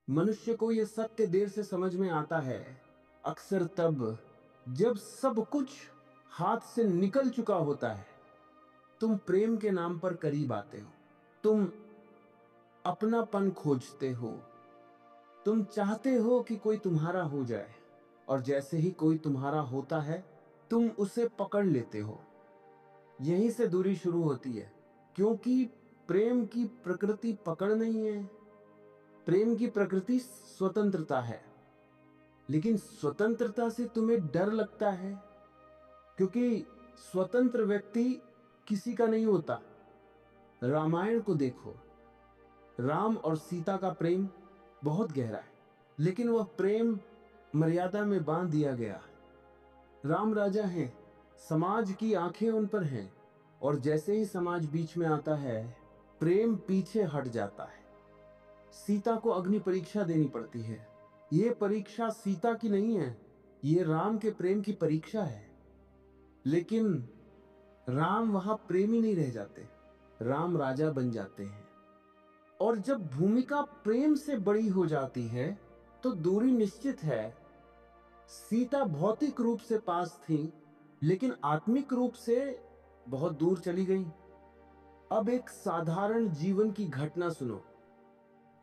मनुष्य को यह सत्य देर से समझ में आता है, अक्सर तब जब सब कुछ हाथ से निकल चुका होता है। तुम प्रेम के नाम पर करीब आते हो, तुम अपनापन खोजते हो, तुम चाहते हो कि कोई तुम्हारा हो जाए, और जैसे ही कोई तुम्हारा होता है तुम उसे पकड़ लेते हो। यहीं से दूरी शुरू होती है, क्योंकि प्रेम की प्रकृति पकड़ नहीं है। प्रेम की प्रकृति स्वतंत्रता है, लेकिन स्वतंत्रता से तुम्हें डर लगता है, क्योंकि स्वतंत्र व्यक्ति किसी का नहीं होता। रामायण को देखो, राम और सीता का प्रेम बहुत गहरा है, लेकिन वह प्रेम मर्यादा में बांध दिया गया। राम राजा हैं, समाज की आंखें उन पर हैं, और जैसे ही समाज बीच में आता है प्रेम पीछे हट जाता है। सीता को अग्नि परीक्षा देनी पड़ती है। ये परीक्षा सीता की नहीं है, ये राम के प्रेम की परीक्षा है। लेकिन राम वहां प्रेमी नहीं रह जाते, राम राजा बन जाते हैं। और जब भूमिका प्रेम से बड़ी हो जाती है तो दूरी निश्चित है। सीता भौतिक रूप से पास थी, लेकिन आत्मिक रूप से बहुत दूर चली गई। अब एक साधारण जीवन की घटना सुनो।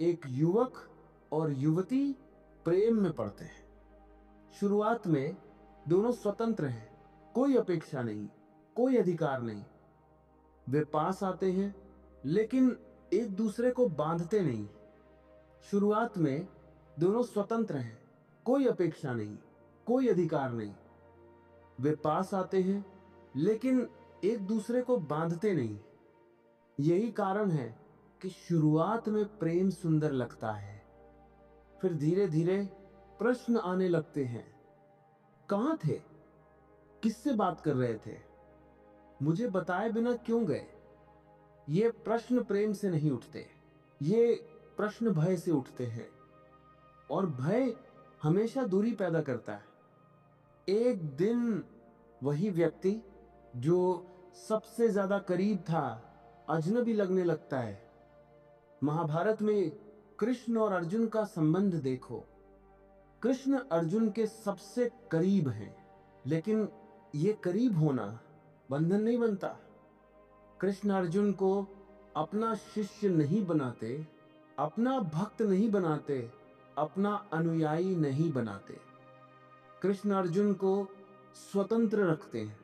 एक युवक और युवती प्रेम में पड़ते हैं। शुरुआत में दोनों स्वतंत्र हैं, कोई अपेक्षा नहीं, कोई अधिकार नहीं। वे पास आते हैं, लेकिन एक दूसरे को बांधते नहीं। शुरुआत में दोनों स्वतंत्र हैं, कोई अपेक्षा नहीं, कोई अधिकार नहीं। वे पास आते हैं, लेकिन एक दूसरे को बांधते नहीं। यही कारण है कि शुरुआत में प्रेम सुंदर लगता है, फिर धीरे धीरे प्रश्न आने लगते हैं। कहां थे? किससे बात कर रहे थे? मुझे बताए बिना क्यों गए? ये प्रश्न प्रेम से नहीं उठते, ये प्रश्न भय से उठते हैं, और भय हमेशा दूरी पैदा करता है। एक दिन वही व्यक्ति जो सबसे ज्यादा करीब था अजनबी लगने लगता है। महाभारत में कृष्ण और अर्जुन का संबंध देखो। कृष्ण अर्जुन के सबसे करीब हैं, लेकिन ये करीब होना बंधन नहीं बनता। कृष्ण अर्जुन को अपना शिष्य नहीं बनाते, अपना भक्त नहीं बनाते, अपना अनुयायी नहीं बनाते। कृष्ण अर्जुन को स्वतंत्र रखते हैं।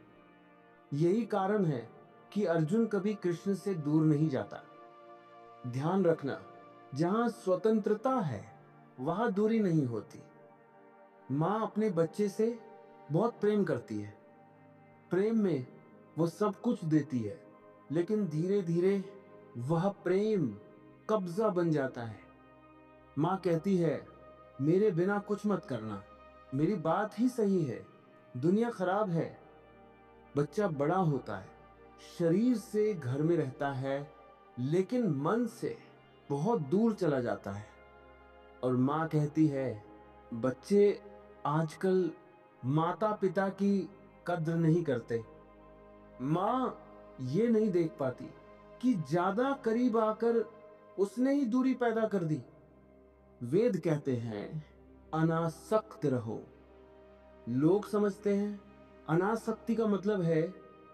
यही कारण है कि अर्जुन कभी कृष्ण से दूर नहीं जाता। ध्यान रखना, जहां स्वतंत्रता है वहां दूरी नहीं होती। मां अपने बच्चे से बहुत प्रेम करती है। प्रेम में वो सब कुछ देती है, लेकिन धीरे धीरे वह प्रेम कब्जा बन जाता है। मां कहती है, मेरे बिना कुछ मत करना, मेरी बात ही सही है, दुनिया खराब है। बच्चा बड़ा होता है, शरीर से घर में रहता है, लेकिन मन से बहुत दूर चला जाता है। और मां कहती है, बच्चे आजकल माता पिता की कद्र नहीं करते। मां ये नहीं देख पाती कि ज्यादा करीब आकर उसने ही दूरी पैदा कर दी। वेद कहते हैं, अनासक्त रहो। लोग समझते हैं अनासक्ति का मतलब है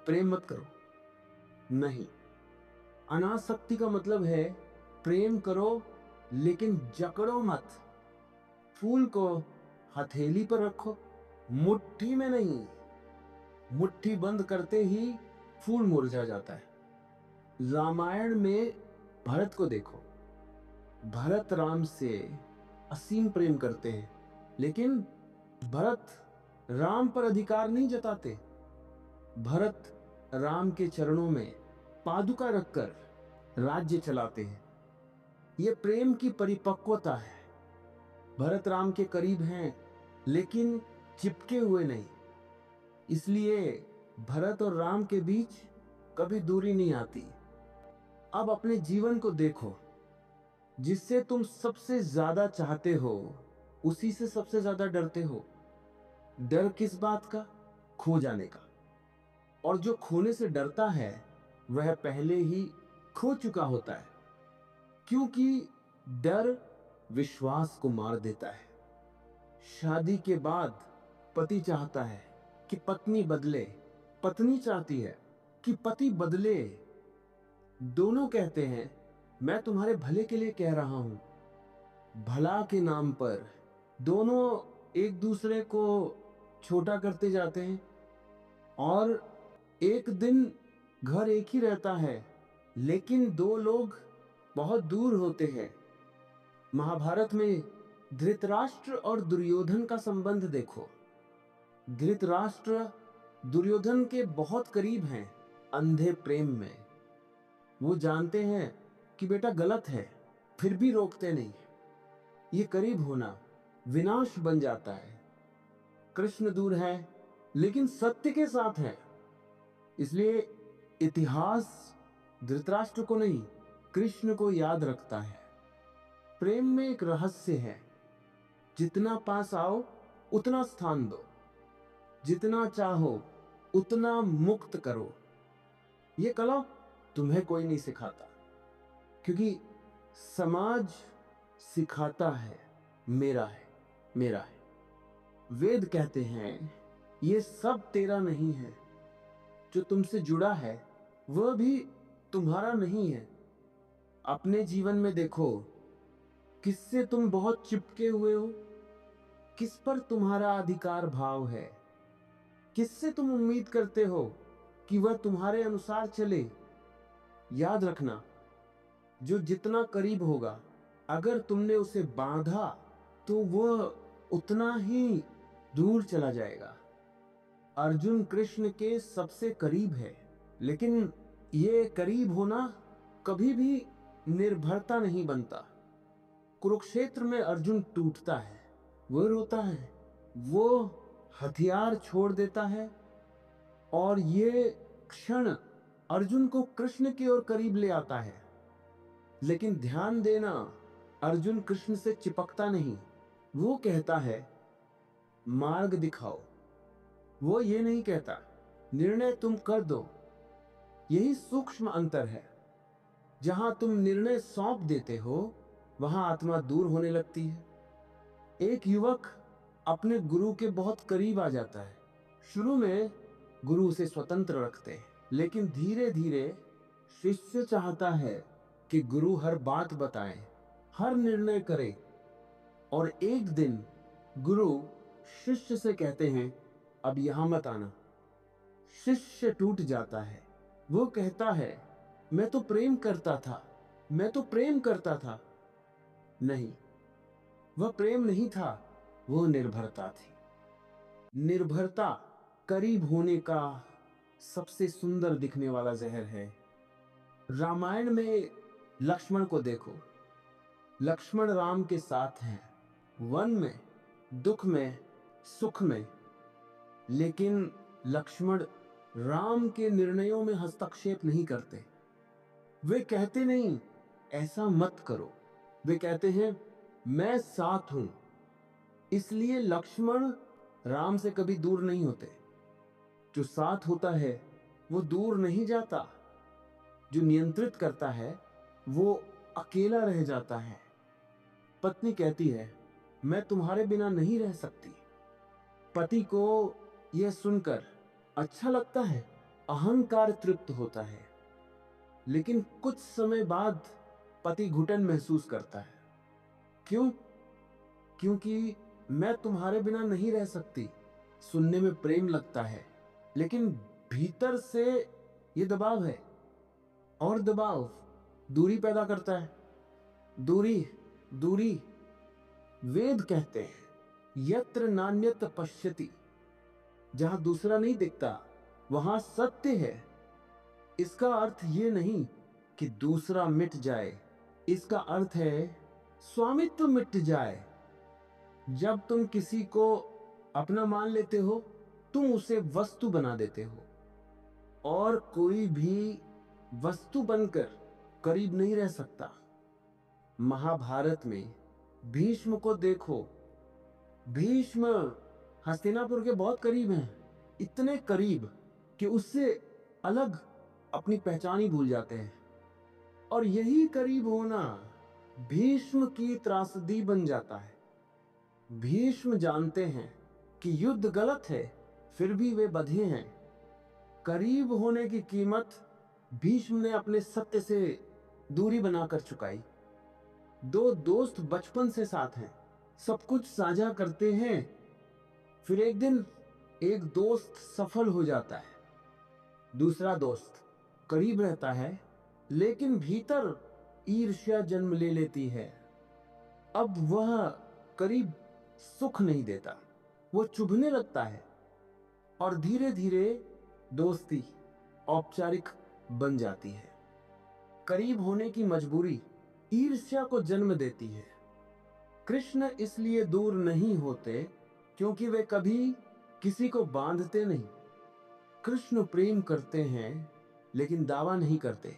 प्रेम मत करो। नहीं, अनासक्ति का मतलब है प्रेम करो, लेकिन जकड़ो मत। फूल को हथेली पर रखो, मुट्ठी में नहीं। मुट्ठी बंद करते ही फूल मुरझा जाता है। रामायण में भरत को देखो। भरत राम से असीम प्रेम करते हैं, लेकिन भरत राम पर अधिकार नहीं जताते। भरत राम के चरणों में पादुका रखकर राज्य चलाते हैं। यह प्रेम की परिपक्वता है। भरत राम के करीब हैं, लेकिन चिपके हुए नहीं। इसलिए भरत और राम के बीच कभी दूरी नहीं आती। अब अपने जीवन को देखो, जिससे तुम सबसे ज्यादा चाहते हो उसी से सबसे ज्यादा डरते हो। डर किस बात का? खो जाने का। और जो खोने से डरता है वह पहले ही खो चुका होता है, क्योंकि डर विश्वास को मार देता है। शादी के बाद पति चाहता है कि पत्नी बदले, पत्नी चाहती है कि पति बदले। दोनों कहते हैं मैं तुम्हारे भले के लिए कह रहा हूं। भला के नाम पर दोनों एक दूसरे को छोटा करते जाते हैं और एक दिन घर एक ही रहता है, लेकिन दो लोग बहुत दूर होते हैं। महाभारत में धृतराष्ट्र और दुर्योधन का संबंध देखो। धृतराष्ट्र दुर्योधन के बहुत करीब हैं अंधे प्रेम में। वो जानते हैं कि बेटा गलत है, फिर भी रोकते नहीं। ये करीब होना विनाश बन जाता है। कृष्ण दूर है लेकिन सत्य के साथ है, इसलिए इतिहास धृतराष्ट्र को नहीं, कृष्ण को याद रखता है। प्रेम में एक रहस्य है, जितना पास आओ उतना स्थान दो, जितना चाहो उतना मुक्त करो। ये कला तुम्हें कोई नहीं सिखाता, क्योंकि समाज सिखाता है मेरा है, मेरा है। वेद कहते हैं ये सब तेरा नहीं है, जो तुमसे जुड़ा है वह भी तुम्हारा नहीं है। अपने जीवन में देखो, किससे तुम बहुत चिपके हुए हो, किस पर तुम्हारा अधिकार भाव है, किससे तुम उम्मीद करते हो कि वह तुम्हारे अनुसार चले। याद रखना, जो जितना करीब होगा, अगर तुमने उसे बांधा तो वह उतना ही दूर चला जाएगा। अर्जुन कृष्ण के सबसे करीब है, लेकिन ये करीब होना कभी भी निर्भरता नहीं बनता। कुरुक्षेत्र में अर्जुन टूटता है, वो रोता है, वो हथियार छोड़ देता है, और ये क्षण अर्जुन को कृष्ण की ओर करीब ले आता है। लेकिन ध्यान देना, अर्जुन कृष्ण से चिपकता नहीं। वो कहता है मार्ग दिखाओ, वो ये नहीं कहता निर्णय तुम कर दो। यही सूक्ष्म अंतर है। जहां तुम निर्णय सौंप देते हो, वहां आत्मा दूर होने लगती है। एक युवक अपने गुरु के बहुत करीब आ जाता है। शुरू में गुरु उसे स्वतंत्र रखते हैं, लेकिन धीरे धीरे शिष्य चाहता है कि गुरु हर बात बताए, हर निर्णय करे। और एक दिन गुरु शिष्य से कहते हैं अब यहां मत आना। शिष्य टूट जाता है। वो कहता है मैं तो प्रेम करता था, मैं तो प्रेम करता था। नहीं, वह प्रेम नहीं था, वो निर्भरता थी। निर्भरता करीब होने का सबसे सुंदर दिखने वाला जहर है। रामायण में लक्ष्मण को देखो। लक्ष्मण राम के साथ हैं, वन में, दुख में, सुख में। लेकिन लक्ष्मण राम के निर्णयों में हस्तक्षेप नहीं करते। वे कहते नहीं ऐसा मत करो, वे कहते हैं मैं साथ हूं। इसलिए लक्ष्मण राम से कभी दूर नहीं होते। जो साथ होता है वो दूर नहीं जाता, जो नियंत्रित करता है वो अकेला रह जाता है। पत्नी कहती है मैं तुम्हारे बिना नहीं रह सकती। पति को यह सुनकर अच्छा लगता है, अहंकार तृप्त होता है। लेकिन कुछ समय बाद पति घुटन महसूस करता है। क्यों? क्योंकि मैं तुम्हारे बिना नहीं रह सकती सुनने में प्रेम लगता है, लेकिन भीतर से ये दबाव है, और दबाव दूरी पैदा करता है। दूरी, दूरी। वेद कहते हैं यत्र नान्यत पश्यति, जहां दूसरा नहीं दिखता वहां सत्य है। इसका अर्थ ये नहीं कि दूसरा मिट जाए, इसका अर्थ है स्वामित्व मिट जाए। जब तुम किसी को अपना मान लेते हो, तुम उसे वस्तु बना देते हो, और कोई भी वस्तु बनकर करीब नहीं रह सकता। महाभारत में भीष्म को देखो। भीष्म हस्तिनापुर के बहुत करीब हैं, इतने करीब कि उससे अलग अपनी पहचान ही भूल जाते हैं। और यही करीब होना भीष्म की त्रासदी बन जाता है। भीष्म जानते हैं कि युद्ध गलत है, फिर भी वे बंधे हैं। करीब होने की कीमत भीष्म ने अपने सत्य से दूरी बनाकर चुकाई। दो दोस्त बचपन से साथ हैं, सब कुछ साझा करते हैं। फिर एक दिन एक दोस्त सफल हो जाता है, दूसरा दोस्त करीब रहता है, लेकिन भीतर ईर्ष्या जन्म ले लेती है। अब वह करीब सुख नहीं देता, वो चुभने लगता है और धीरे धीरे दोस्ती औपचारिक बन जाती है। करीब होने की मजबूरी ईर्ष्या को जन्म देती है। कृष्ण इसलिए दूर नहीं होते क्योंकि वे कभी किसी को बांधते नहीं। कृष्ण प्रेम करते हैं लेकिन दावा नहीं करते।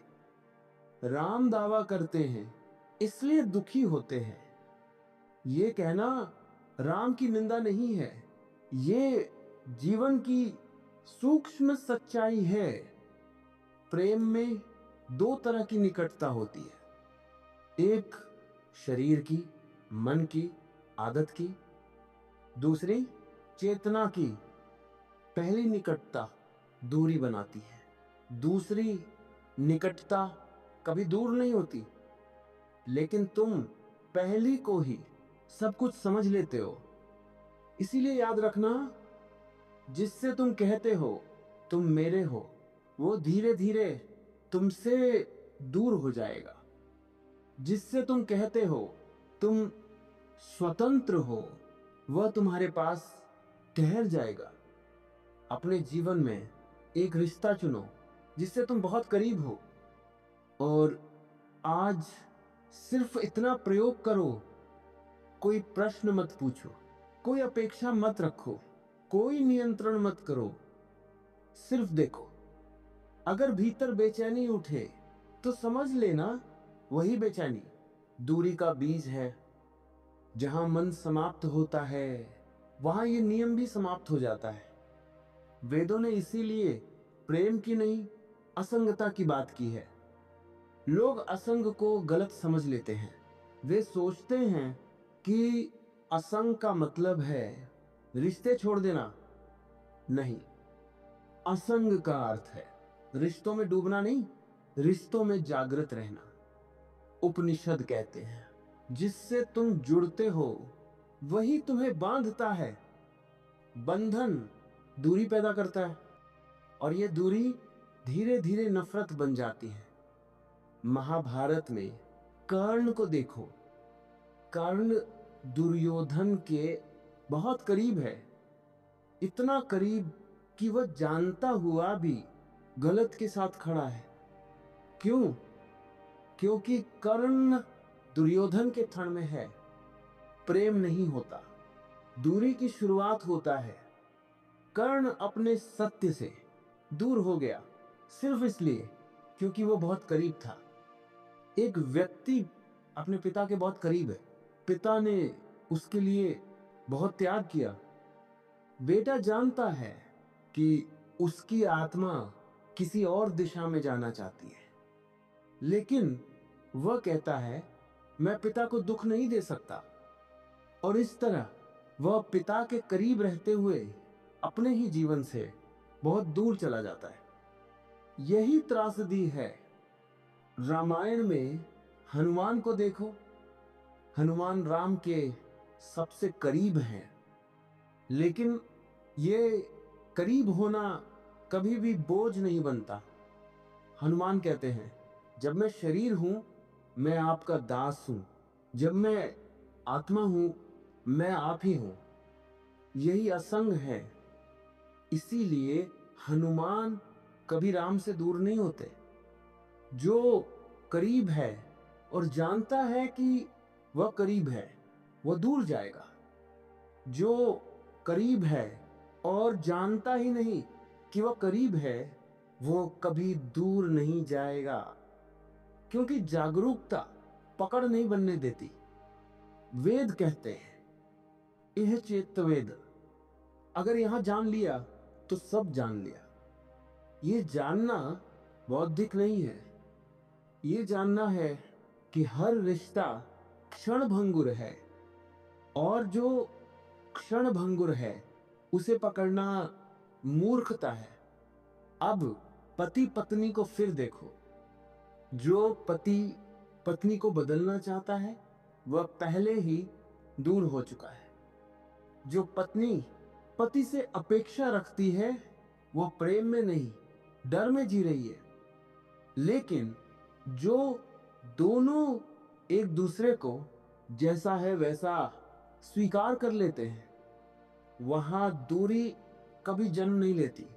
राम दावा करते हैं इसलिए दुखी होते हैं। ये कहना राम की निंदा नहीं है, ये जीवन की सूक्ष्म सच्चाई है। प्रेम में दो तरह की निकटता होती है, एक शरीर की, मन की, आदत की, दूसरी चेतना की। पहली निकटता दूरी बनाती है, दूसरी निकटता कभी दूर नहीं होती। लेकिन तुम पहली को ही सब कुछ समझ लेते हो। इसीलिए याद रखना, जिससे तुम कहते हो तुम मेरे हो, वो धीरे धीरे तुमसे दूर हो जाएगा। जिससे तुम कहते हो तुम स्वतंत्र हो, वह तुम्हारे पास ठहर जाएगा। अपने जीवन में एक रिश्ता चुनो जिससे तुम बहुत करीब हो, और आज सिर्फ इतना प्रयोग करो, कोई प्रश्न मत पूछो, कोई अपेक्षा मत रखो, कोई नियंत्रण मत करो, सिर्फ देखो। अगर भीतर बेचैनी उठे तो समझ लेना वही बेचैनी दूरी का बीज है। जहां मन समाप्त होता है वहां ये नियम भी समाप्त हो जाता है। वेदों ने इसीलिए प्रेम की नहीं, असंगता की बात की है। लोग असंग को गलत समझ लेते हैं। वे सोचते हैं कि असंग का मतलब है रिश्ते छोड़ देना। नहीं, असंग का अर्थ है रिश्तों में डूबना नहीं, रिश्तों में जागृत रहना। उपनिषद कहते हैं जिससे तुम जुड़ते हो वही तुम्हें बांधता है। बंधन दूरी पैदा करता है और ये दूरी धीरे धीरे नफरत बन जाती है। महाभारत में कर्ण को देखो। कर्ण दुर्योधन के बहुत करीब है, इतना करीब कि वह जानता हुआ भी गलत के साथ खड़ा है। क्यों? क्योंकि कर्ण दुर्योधन के थण में है। प्रेम नहीं होता, दूरी की शुरुआत होता है। कर्ण अपने सत्य से दूर हो गया सिर्फ इसलिए क्योंकि वो बहुत करीब था। एक व्यक्ति अपने पिता के बहुत करीब है, पिता ने उसके लिए बहुत त्याग किया। बेटा जानता है कि उसकी आत्मा किसी और दिशा में जाना चाहती है, लेकिन वह कहता है मैं पिता को दुख नहीं दे सकता, और इस तरह वह पिता के करीब रहते हुए अपने ही जीवन से बहुत दूर चला जाता है। यही त्रासदी है। रामायण में हनुमान को देखो। हनुमान राम के सबसे करीब हैं, लेकिन ये करीब होना कभी भी बोझ नहीं बनता। हनुमान कहते हैं जब मैं शरीर हूं मैं आपका दास हूं, जब मैं आत्मा हूं मैं आप ही हूं। यही असंग है। इसीलिए हनुमान कभी राम से दूर नहीं होते। जो करीब है और जानता है कि वह करीब है, वह दूर जाएगा। जो करीब है और जानता ही नहीं कि वह करीब है, वो कभी दूर नहीं जाएगा। क्योंकि जागरूकता पकड़ नहीं बनने देती। वेद कहते हैं यह चेत वेद, अगर यहां जान लिया तो सब जान लिया। ये जानना बौद्धिक नहीं है, ये जानना है कि हर रिश्ता क्षणभंगुर है और जो क्षणभंगुर है उसे पकड़ना मूर्खता है। अब पति पत्नी को फिर देखो। जो पति पत्नी को बदलना चाहता है वह पहले ही दूर हो चुका है। जो पत्नी पति से अपेक्षा रखती है वो प्रेम में नहीं, डर में जी रही है। लेकिन जो दोनों एक दूसरे को जैसा है वैसा स्वीकार कर लेते हैं, वहां दूरी कभी जन्म नहीं लेती।